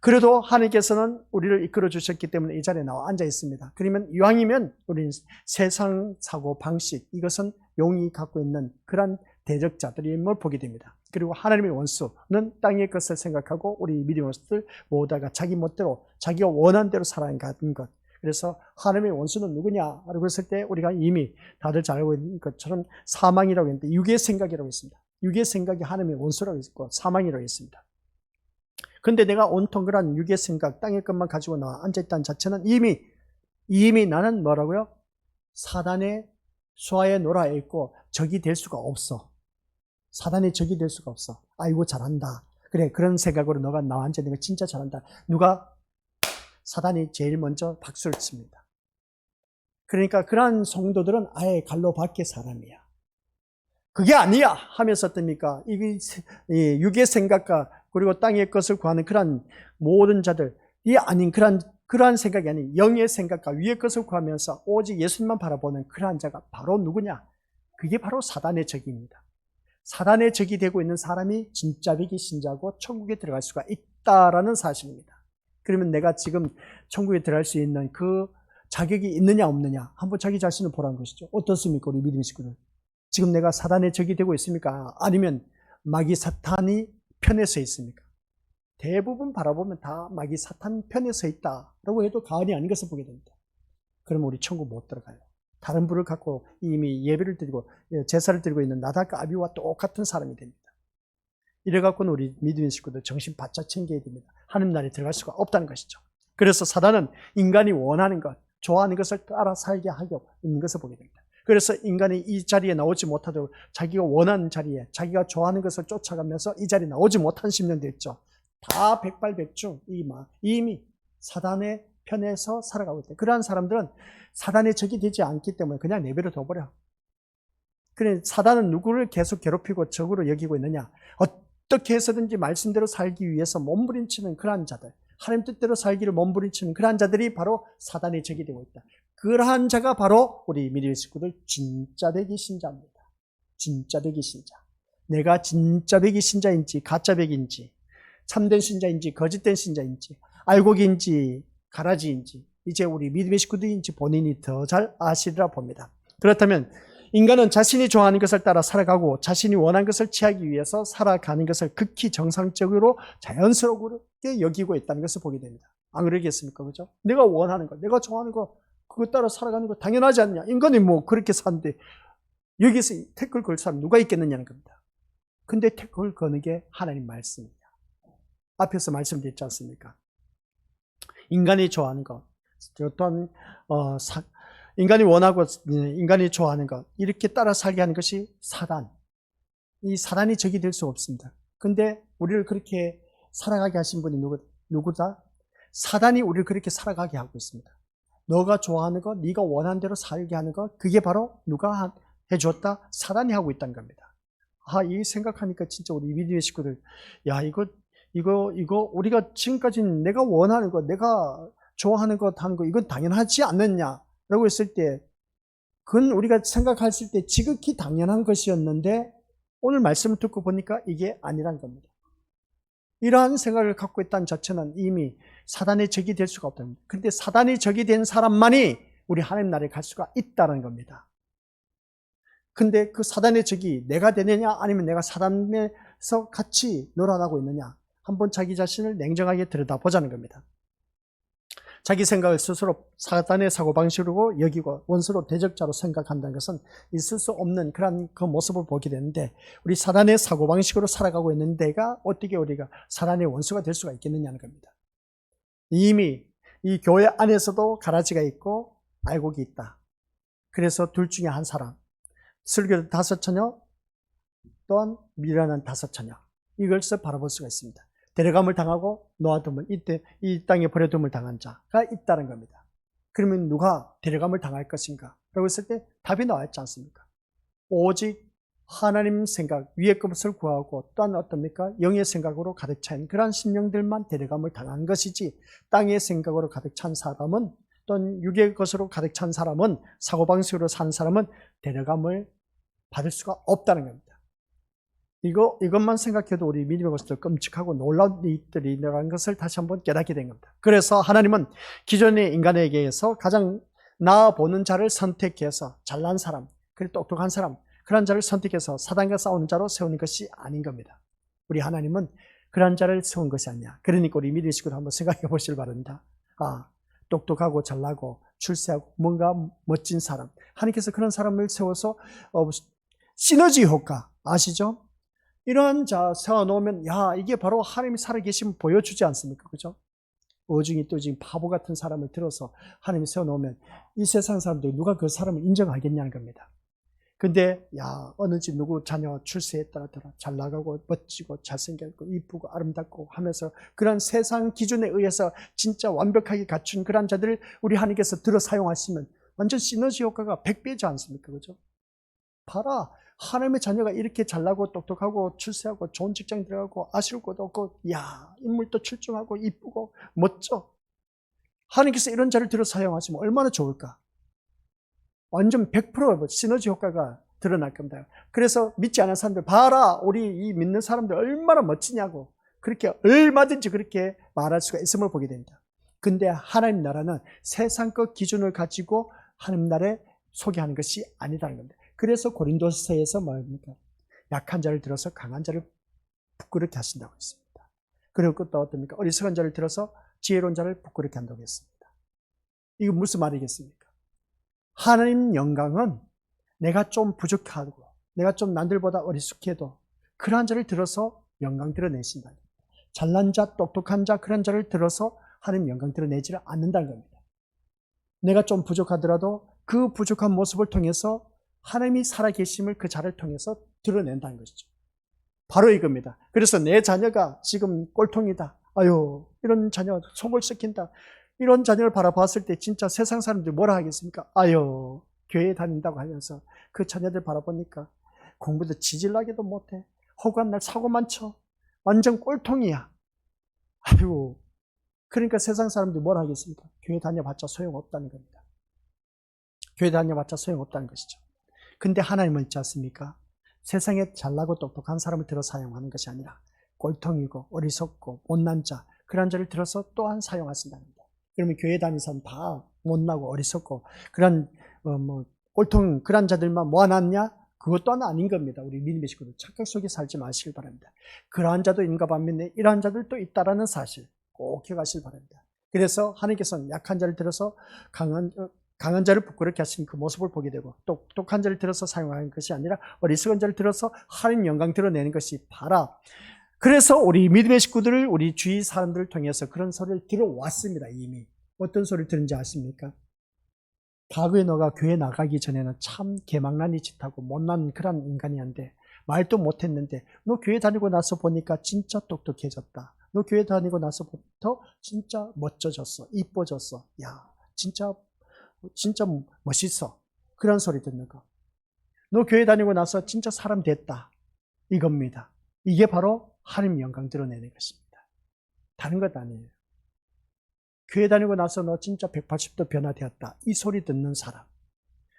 그래도 하나님께서는 우리를 이끌어 주셨기 때문에 이 자리에 나와 앉아 있습니다. 그러면 이왕이면 우리는 세상 사고방식, 이것은 용이 갖고 있는 그런 대적자들임을 보게 됩니다. 그리고 하나님의 원수는 땅의 것을 생각하고 우리 믿음의 원수들 모두가 자기 멋대로 자기가 원하는 대로 살아가는 것. 그래서 하나님의 원수는 누구냐라고 했을 때 우리가 이미 다들 잘 알고 있는 것처럼 사망이라고 했는데 육의 생각이라고 했습니다. 육의 생각이 하나님의 원수라고 했고 사망이라고 했습니다. 근데 내가 온통 그런 육의 생각, 땅의 것만 가지고 나와 앉아있다는 자체는 이미 나는 뭐라고요? 사단의 수하에 놀아 있고 적이 될 수가 없어. 사단의 적이 될 수가 없어. 아이고 잘한다. 그래, 그런 생각으로 너가 나와 앉아있는 거 진짜 잘한다. 사단이 제일 먼저 박수를 칩니다. 그러니까 그러한 성도들은 아예 갈로 밖의 사람이야. 그게 아니야 하면서 어떻습니까? 이게 육의 생각과 그리고 땅의 것을 구하는 그러한 모든 자들이 아닌 그러한 생각이 아닌 영의 생각과 위의 것을 구하면서 오직 예수님만 바라보는 그러한 자가 바로 누구냐? 그게 바로 사단의 적입니다. 사단의 적이 되고 있는 사람이 진짜 백의 신자고 천국에 들어갈 수가 있다라는 사실입니다. 그러면 내가 지금 천국에 들어갈 수 있는 그 자격이 있느냐 없느냐 한번 자기 자신을 보라는 것이죠. 어떻습니까? 우리 믿음의 식구들. 지금 내가 사단의 적이 되고 있습니까? 아니면 마귀 사탄이 편에 서 있습니까? 대부분 바라보면 다 마귀 사탄 편에 서 있다라고 해도 과언이 아닌 것을 보게 됩니다. 그러면 우리 천국 못 들어가요. 다른 불을 갖고 이미 예배를 드리고 제사를 드리고 있는 나답과 아비후와 똑같은 사람이 됩니다. 이래갖고는 우리 믿음의 식구들 정신 바짝 챙겨야 됩니다. 하나님 나라에 들어갈 수가 없다는 것이죠. 그래서 사단은 인간이 원하는 것, 좋아하는 것을 따라 살게 하고 있는 것을 보게 됩니다. 그래서 인간이 이 자리에 나오지 못하도록 자기가 원하는 자리에 자기가 좋아하는 것을 쫓아가면서 이 자리에 나오지 못한 10년 됐죠. 다 백발백중 이미 사단의 편에서 살아가고 있다. 그러한 사람들은 사단의 적이 되지 않기 때문에 그냥 내버려 둬버려. 그래, 사단은 누구를 계속 괴롭히고 적으로 여기고 있느냐? 어떻게 해서든지 말씀대로 살기 위해서 몸부림치는 그러한 자들, 하나님 뜻대로 살기를 몸부림치는 그러한 자들이 바로 사단의 적이 되고 있다. 그러한 자가 바로 우리 믿음의 식구들 진짜 백의 신자입니다. 진짜 백의 신자. 내가 진짜 백의 신자인지 가짜 백인지 참된 신자인지 거짓된 신자인지 알곡인지 가라지인지 이제 우리 믿음의 식구들인지 본인이 더 잘 아시리라 봅니다. 그렇다면 인간은 자신이 좋아하는 것을 따라 살아가고 자신이 원하는 것을 취하기 위해서 살아가는 것을 극히 정상적으로 자연스럽게 여기고 있다는 것을 보게 됩니다. 안 그러겠습니까? 그죠? 내가 원하는 거, 내가 좋아하는 거, 그거 따라 살아가는 거 당연하지 않냐? 인간이 뭐 그렇게 사는데 여기서 태클 걸 사람 누가 있겠느냐는 겁니다. 근데 태클 거는 게 하나님 말씀이냐. 앞에서 말씀드렸지 않습니까? 인간이 좋아하는 것, 어떤 인간이 원하고 인간이 좋아하는 것, 이렇게 따라 살게 하는 것이 사단. 이 사단이 적이 될 수 없습니다. 근데 우리를 그렇게 살아가게 하신 분이 누구다? 사단이 우리를 그렇게 살아가게 하고 있습니다. 너가 좋아하는 것, 네가 원하는 대로 살게 하는 것, 그게 바로 누가 해줬다? 사단이 하고 있다는 겁니다. 이 생각하니까 진짜 우리 믿음의 식구들, 야, 이거 우리가 지금까지는 내가 원하는 것, 내가 좋아하는 것 하는 거, 이건 당연하지 않느냐? 라고 했을 때, 그건 우리가 생각했을 때 지극히 당연한 것이었는데, 오늘 말씀을 듣고 보니까 이게 아니란 겁니다. 이러한 생각을 갖고 있다는 자체는 이미 사단의 적이 될 수가 없다는 겁니다. 그런데 사단의 적이 된 사람만이 우리 하나님 나라에 갈 수가 있다는 겁니다. 근데 그 사단의 적이 내가 되느냐 아니면 내가 사단에서 같이 놀아나고 있느냐, 한번 자기 자신을 냉정하게 들여다보자는 겁니다. 자기 생각을 스스로 사단의 사고방식으로 여기고 원수로 대적자로 생각한다는 것은 있을 수 없는 그런 그 모습을 보게 되는데, 우리 사단의 사고방식으로 살아가고 있는 데가 어떻게 우리가 사단의 원수가 될 수가 있겠느냐는 겁니다. 이미 이 교회 안에서도 가라지가 있고 알곡이 있다. 그래서 둘 중에 한 사람, 슬기로운 5처녀 또한 미련한 5처녀, 이것을 바라볼 수가 있습니다. 데려감을 당하고 놓아둠을, 이때 이 땅에 버려둠을 당한 자가 있다는 겁니다. 그러면 누가 데려감을 당할 것인가? 라고 했을 때 답이 나왔지 않습니까? 오직 하나님 생각, 위의 것을 구하고 또한 어떻습니까? 영의 생각으로 가득 찬 그런 심령들만 데려감을 당한 것이지, 땅의 생각으로 가득 찬 사람은, 또는 육의 것으로 가득 찬 사람은, 사고방식으로 산 사람은 데려감을 받을 수가 없다는 겁니다. 이것만 생각해도 우리 믿음의 것들 끔찍하고 놀라운 일들이라는 것을 다시 한번 깨닫게 된 겁니다. 그래서 하나님은 기존의 인간에게서 가장 나아 보는 자를 선택해서 잘난 사람, 그리고 똑똑한 사람, 그런 자를 선택해서 사단과 싸우는 자로 세우는 것이 아닌 겁니다. 우리 하나님은 그런 자를 세운 것이 아니야. 그러니까 우리 믿음의 식구들 한번 생각해 보시길 바랍니다. 똑똑하고 잘나고 출세하고 뭔가 멋진 사람, 하나님께서 그런 사람을 세워서 시너지 효과 아시죠? 이러한 자 세워놓으면, 이게 바로 하나님이 살아계심을 보여주지 않습니까? 그죠? 어중이 또 지금 바보 같은 사람을 들어서 하나님이 세워놓으면 이 세상 사람들이 누가 그 사람을 인정하겠냐는 겁니다. 근데 어느 집 누구 자녀 출세했다더라, 잘 나가고 멋지고 잘생겼고 이쁘고 아름답고 하면서 그런 세상 기준에 의해서 진짜 완벽하게 갖춘 그런 자들을 우리 하나님께서 들어 사용하시면 완전 시너지 효과가 100배지 않습니까? 그죠? 봐라, 하나님의 자녀가 이렇게 잘나고 똑똑하고 출세하고 좋은 직장 들어가고 아쉬울 것도 없고, 인물도 출중하고 이쁘고 멋져. 하나님께서 이런 자를 들어 사용하시면 얼마나 좋을까? 완전 100% 시너지 효과가 드러날 겁니다. 그래서 믿지 않은 사람들, 봐라, 우리 이 믿는 사람들 얼마나 멋지냐고, 그렇게 얼마든지 그렇게 말할 수가 있음을 보게 됩니다. 근데 하나님 나라는 세상 것 기준을 가지고 하나님 나라에 소개하는 것이 아니라는 겁니다. 그래서 고린도서에서 뭐입니까? 약한 자를 들어서 강한 자를 부끄럽게 하신다고 했습니다. 그리고 또 어떻습니까? 어리석은 자를 들어서 지혜로운 자를 부끄럽게 한다고 했습니다. 이거 무슨 말이겠습니까? 하나님 영광은 내가 좀 부족하고 내가 좀 남들보다 어리숙해도 그러한 자를 들어서 영광 드러내신다. 잘난 자, 똑똑한 자, 그런 자를 들어서 하나님 영광 드러내지를 않는다는 겁니다. 내가 좀 부족하더라도 그 부족한 모습을 통해서 하나님이 살아계심을 그 자를 통해서 드러낸다는 것이죠. 바로 이겁니다. 그래서 내 자녀가 지금 꼴통이다, 이런 자녀 속을 썩힌다, 이런 자녀를 바라봤을 때 진짜 세상 사람들이 뭐라 하겠습니까? 교회 다닌다고 하면서 그 자녀들 바라보니까 공부도 지질나게도 못해, 허구한 날 사고만 쳐, 완전 꼴통이야. 그러니까 세상 사람들이 뭐라 하겠습니까? 교회 다녀봤자 소용없다는 겁니다. 교회 다녀봤자 소용없다는 것이죠. 근데 하나님은 있지 않습니까? 세상에 잘나고 똑똑한 사람을 들어 사용하는 것이 아니라 꼴통이고 어리석고 못난 자, 그런 자를 들어서 또한 사용하신다는 겁니다. 그러면 교회 다니는 사람 다 못나고 어리석고 그런 꼴통 그런 자들만 모아놨냐? 그것 또한 아닌 겁니다. 우리 믿음의 식구들 착각 속에 살지 마시길 바랍니다. 그러한 자도 있는가 반면에 이러한 자들도 있다라는 사실 꼭 기억하시길 바랍니다. 그래서 하나님께서는 약한 자를 들어서 강한 자를 부끄럽게 하신 그 모습을 보게 되고, 똑똑한 자를 들어서 사용하는 것이 아니라 어리석은 자를 들어서 하나님 영광 드러내는 것이 바라. 그래서 우리 믿음의 식구들을 우리 주위 사람들을 통해서 그런 소리를 들어왔습니다. 이미 어떤 소리를 들은지 아십니까? 과거에 너가 교회 나가기 전에는 참 개망난이 짓하고 못난 그런 인간이었는데, 말도 못했는데 너 교회 다니고 나서 보니까 진짜 똑똑해졌다. 너 교회 다니고 나서부터 진짜 멋져졌어. 이뻐졌어. 야, 진짜 멋있어. 그런 소리 듣는 거. 너 교회 다니고 나서 진짜 사람 됐다. 이겁니다. 이게 바로 하나님 영광 드러내는 것입니다. 다른 것 아니에요. 교회 다니고 나서 너 진짜 180도 변화되었다. 이 소리 듣는 사람.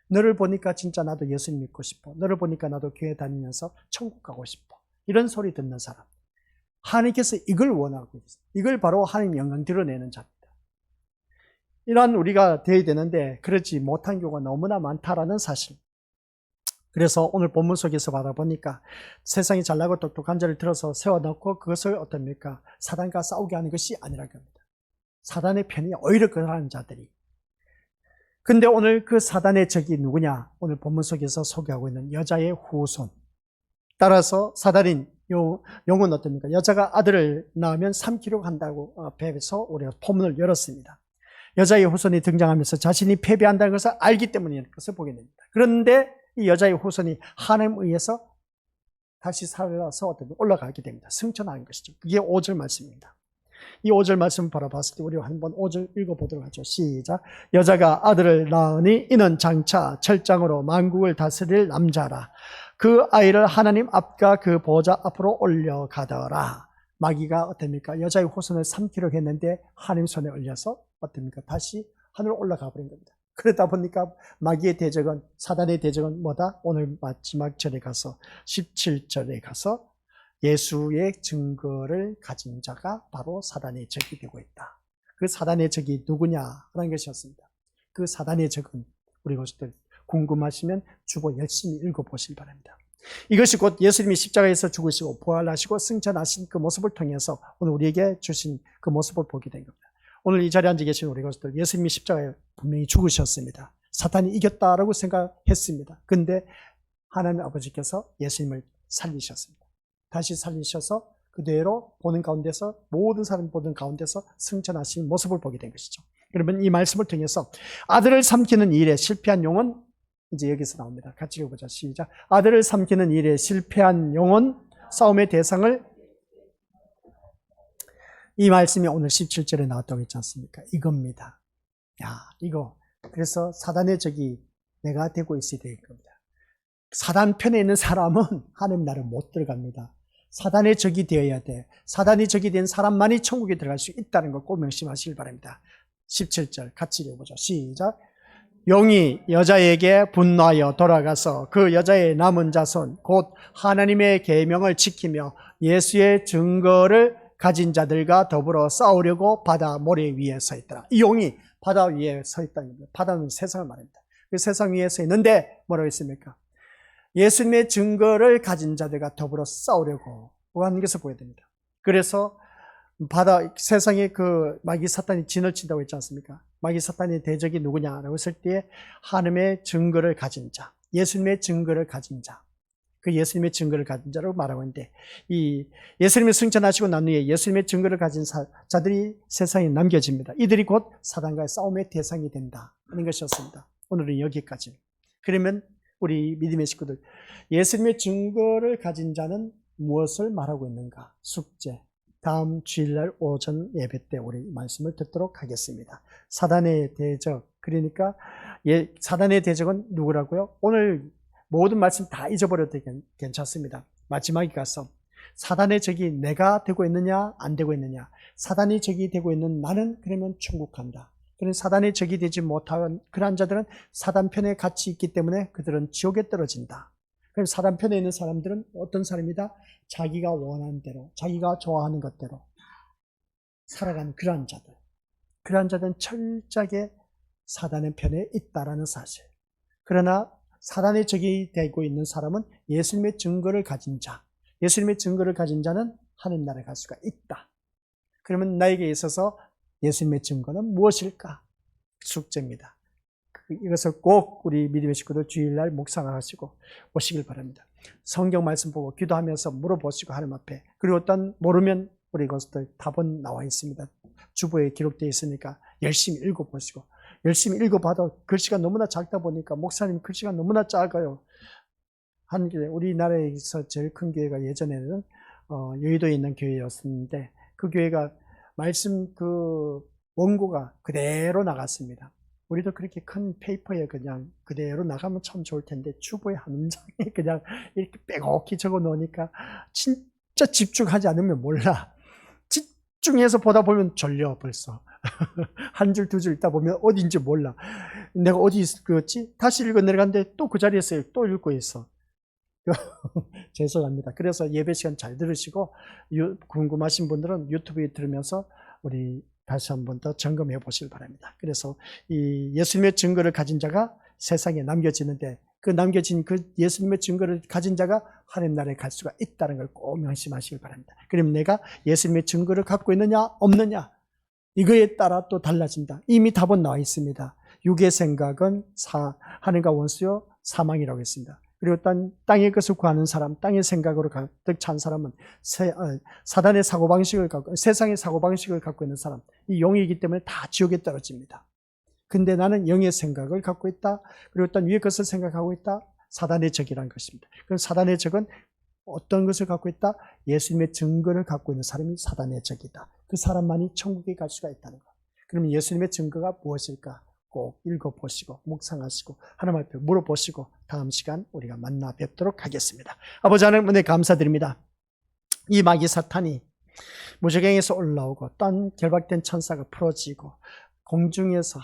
너를 보니까 진짜 나도 예수 믿고 싶어. 너를 보니까 나도 교회 다니면서 천국 가고 싶어. 이런 소리 듣는 사람. 하나님께서 이걸 원하고 있어요. 이걸 바로 하나님 영광 드러내는 자입니다. 이러한 우리가 되어야 되는데 그렇지 못한 경우가 너무나 많다라는 사실. 그래서 오늘 본문 속에서 받아보니까 세상이 잘나고 똑똑한 자를 들어서 세워놓고 그것을 어떻습니까? 사단과 싸우게 하는 것이 아니라는 겁니다. 사단의 편이 오히려 그러한 자들이. 근데 오늘 그 사단의 적이 누구냐? 오늘 본문 속에서 소개하고 있는 여자의 후손. 따라서 사단인 용은 어떻습니까? 여자가 아들을 낳으면 삼키려고 한다고 배에서 우리가 포문을 열었습니다. 여자의 후손이 등장하면서 자신이 패배한다는 것을 알기 때문인 것을 보게 됩니다. 그런데 이 여자의 후손이 하나님에 의해서 다시 살아서 어떻게 올라가게 됩니다. 승천하는 것이죠. 그게 5절 말씀입니다. 이 5절 말씀을 바라봤을 때 우리 한번 5절 읽어보도록 하죠. 시작. 여자가 아들을 낳으니 이는 장차 철장으로 만국을 다스릴 남자라. 그 아이를 하나님 앞과 그 보좌 앞으로 올려가더라. 마귀가 어떻습니까? 여자의 후손을 삼키려고 했는데 하나님 손에 올려서 어떻습니까? 다시 하늘로 올라가 버린 겁니다. 그러다 보니까 마귀의 대적은, 사단의 대적은 뭐다? 오늘 마지막 절에 가서 17절에 가서 예수의 증거를 가진 자가 바로 사단의 적이 되고 있다. 그 사단의 적이 누구냐라는 것이었습니다. 그 사단의 적은 우리 것들 궁금하시면 주보 열심히 읽어보시기 바랍니다. 이것이 곧 예수님이 십자가에서 죽으시고 부활하시고 승천하신 그 모습을 통해서 오늘 우리에게 주신 그 모습을 보게 된 겁니다. 오늘 이 자리에 앉아 계신 우리 것들 예수님이 십자가에 분명히 죽으셨습니다. 사탄이 이겼다라고 생각했습니다. 근데 하나님 아버지께서 예수님을 살리셨습니다. 다시 살리셔서 그대로 보는 가운데서 모든 사람이 보는 가운데서 승천하신 모습을 보게 된 것이죠. 그러면 이 말씀을 통해서 아들을 삼키는 일에 실패한 용은 이제 여기서 나옵니다. 같이 읽어보자. 시작. 아들을 삼키는 일에 실패한 용은 싸움의 대상을, 이 말씀이 오늘 17절에 나왔다고 했지 않습니까? 이겁니다. 야, 이거. 그래서 사단의 적이 내가 되고 있어야 될 겁니다. 사단 편에 있는 사람은 하나님 나라에 못 들어갑니다. 사단의 적이 되어야 돼. 사단이 적이 된 사람만이 천국에 들어갈 수 있다는 걸 꼭 명심하시길 바랍니다. 17절 같이 읽어보죠. 시작. 용이 여자에게 분노하여 돌아가서 그 여자의 남은 자손 곧 하나님의 계명을 지키며 예수의 증거를 가진 자들과 더불어 싸우려고 바다 모래 위에 서 있더라. 이 용이 바다 위에 서 있다는 겁니다. 바다는 세상을 말합니다. 그 세상 위에 서 있는데 뭐라고 했습니까? 예수님의 증거를 가진 자들과 더불어 싸우려고 하는 것을 보여야 됩니다. 그래서 세상에 그 마귀 사탄이 진을 친다고 했지 않습니까? 마귀 사탄의 대적이 누구냐라고 했을 때 하나님의 증거를 가진 자, 예수님의 증거를 가진 자, 그 예수님의 증거를 가진 자라고 말하고 있는데, 이 예수님이 승천하시고 난 후에 예수님의 증거를 가진 자들이 세상에 남겨집니다. 이들이 곧 사단과의 싸움의 대상이 된다 하는 것이었습니다. 오늘은 여기까지. 그러면 우리 믿음의 식구들, 예수님의 증거를 가진 자는 무엇을 말하고 있는가? 숙제. 다음 주일날 오전 예배 때 우리 말씀을 듣도록 하겠습니다. 사단의 대적, 그러니까 사단의 대적은 누구라고요? 오늘 모든 말씀 다 잊어버려도 괜찮습니다. 마지막에 가서 사단의 적이 내가 되고 있느냐 안 되고 있느냐, 사단의 적이 되고 있는 나는 그러면 천국 간다. 그런 사단의 적이 되지 못한 그런 자들은 사단 편에 같이 있기 때문에 그들은 지옥에 떨어진다. 그럼 사단 편에 있는 사람들은 어떤 사람이다? 자기가 원하는 대로, 자기가 좋아하는 것대로 살아가는 그러한 자들. 그러한 자들은 철저하게 사단의 편에 있다라는 사실. 그러나 사단의 적이 되고 있는 사람은 예수님의 증거를 가진 자, 예수님의 증거를 가진 자는 하나님 나라에 갈 수가 있다. 그러면 나에게 있어서 예수님의 증거는 무엇일까? 숙제입니다. 이것을 꼭 우리 믿음의 식구들 주일날 묵상하시고 오시길 바랍니다. 성경 말씀 보고 기도하면서 물어보시고 하나님 앞에, 그리고 어떤 모르면 우리 것들 답은 나와 있습니다. 주보에 기록되어 있으니까 열심히 읽어보시고, 열심히 읽어봐도 글씨가 너무나 작다 보니까 목사님 글씨가 너무나 작아요. 우리나라에서 제일 큰 교회가 예전에는 여의도에 있는 교회였었는데 그 교회가 말씀 원고가 그대로 나갔습니다. 우리도 그렇게 큰 페이퍼에 그냥 그대로 나가면 참 좋을 텐데 주보에 한 문장에 그냥 이렇게 빼곡히 적어 놓으니까 진짜 집중하지 않으면 몰라. 집중해서 보다 보면 졸려 벌써. 한 줄 두 줄 읽다 보면 어딘지 몰라. 내가 어디 읽었지? 다시 읽어 내려갔는데 또 그 자리에서 또 읽고 있어. 죄송합니다. 그래서 예배 시간 잘 들으시고 궁금하신 분들은 유튜브에 들으면서 우리 다시 한 번 더 점검해 보시길 바랍니다. 그래서 이 예수님의 증거를 가진 자가 세상에 남겨지는데 그 남겨진 그 예수님의 증거를 가진 자가 하나님 나라에 갈 수가 있다는 걸 꼭 명심하시길 바랍니다. 그럼 내가 예수님의 증거를 갖고 있느냐 없느냐 이거에 따라 또 달라진다. 이미 답은 나와 있습니다. 육의 생각은 하늘과 원수요 사망이라고 했습니다. 그리고 땅의 것을 구하는 사람, 땅의 생각으로 가득 찬 사람은 사단의 사고방식을 갖고, 세상의 사고방식을 갖고 있는 사람, 이 영이기 때문에 다 지옥에 떨어집니다. 근데 나는 영의 생각을 갖고 있다. 그리고 어떤 위의 것을 생각하고 있다. 사단의 적이라는 것입니다. 그럼 사단의 적은 어떤 것을 갖고 있다? 예수님의 증거를 갖고 있는 사람이 사단의 적이다. 그 사람만이 천국에 갈 수가 있다는 것. 그러면 예수님의 증거가 무엇일까? 꼭 읽어보시고 묵상하시고 하나님 앞에 물어보시고 다음 시간 우리가 만나 뵙도록 하겠습니다. 아버지 하나님 은혜 감사드립니다. 이 마귀 사탄이 무저갱에서 올라오고 땅 결박된 천사가 풀어지고 공중에서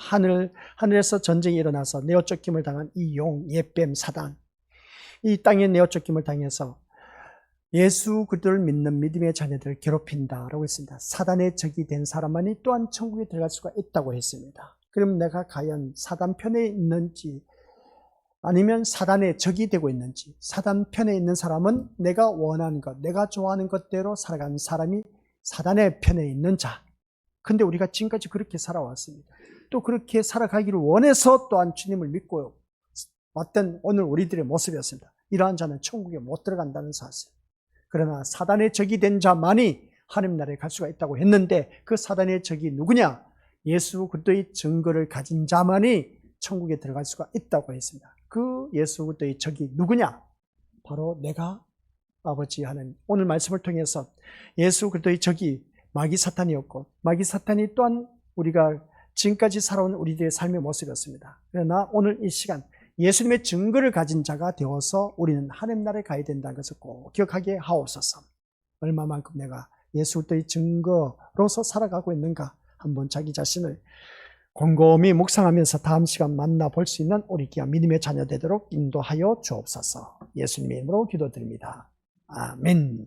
하늘에서 전쟁이 일어나서 내어쫓김을 당한 이 옛뱀 사단, 이 땅에 내어쫓김을 당해서 예수 그리스도를 믿는 믿음의 자녀들을 괴롭힌다라고 했습니다. 사단의 적이 된 사람만이 또한 천국에 들어갈 수가 있다고 했습니다. 그럼 내가 과연 사단 편에 있는지 아니면 사단의 적이 되고 있는지, 사단 편에 있는 사람은 내가 원하는 것, 내가 좋아하는 것대로 살아가는 사람이 사단의 편에 있는 자. 근데 우리가 지금까지 그렇게 살아왔습니다. 또 그렇게 살아가기를 원해서 또한 주님을 믿고 왔던 오늘 우리들의 모습이었습니다. 이러한 자는 천국에 못 들어간다는 사실. 그러나 사단의 적이 된 자만이 하나님 나라에 갈 수가 있다고 했는데 그 사단의 적이 누구냐? 예수 그리스도의 증거를 가진 자만이 천국에 들어갈 수가 있다고 했습니다. 그 예수 그리스도의 적이 누구냐? 바로 내가 아버지 하는 오늘 말씀을 통해서 예수 그리스도의 적이 마귀 사탄이었고 마귀 사탄이 또한 우리가 지금까지 살아온 우리들의 삶의 모습이었습니다. 그러나 오늘 이 시간 예수님의 증거를 가진 자가 되어서 우리는 하나님 나라에 가야 된다는 것을 꼭 기억하게 하옵소서. 얼마만큼 내가 예수 그리스도의 증거로서 살아가고 있는가 한번 자기 자신을 곰곰이 묵상하면서 다음 시간 만나볼 수 있는 우리 귀한 믿음의 자녀 되도록 인도하여 주옵소서. 예수님의 이름으로 기도드립니다. 아멘.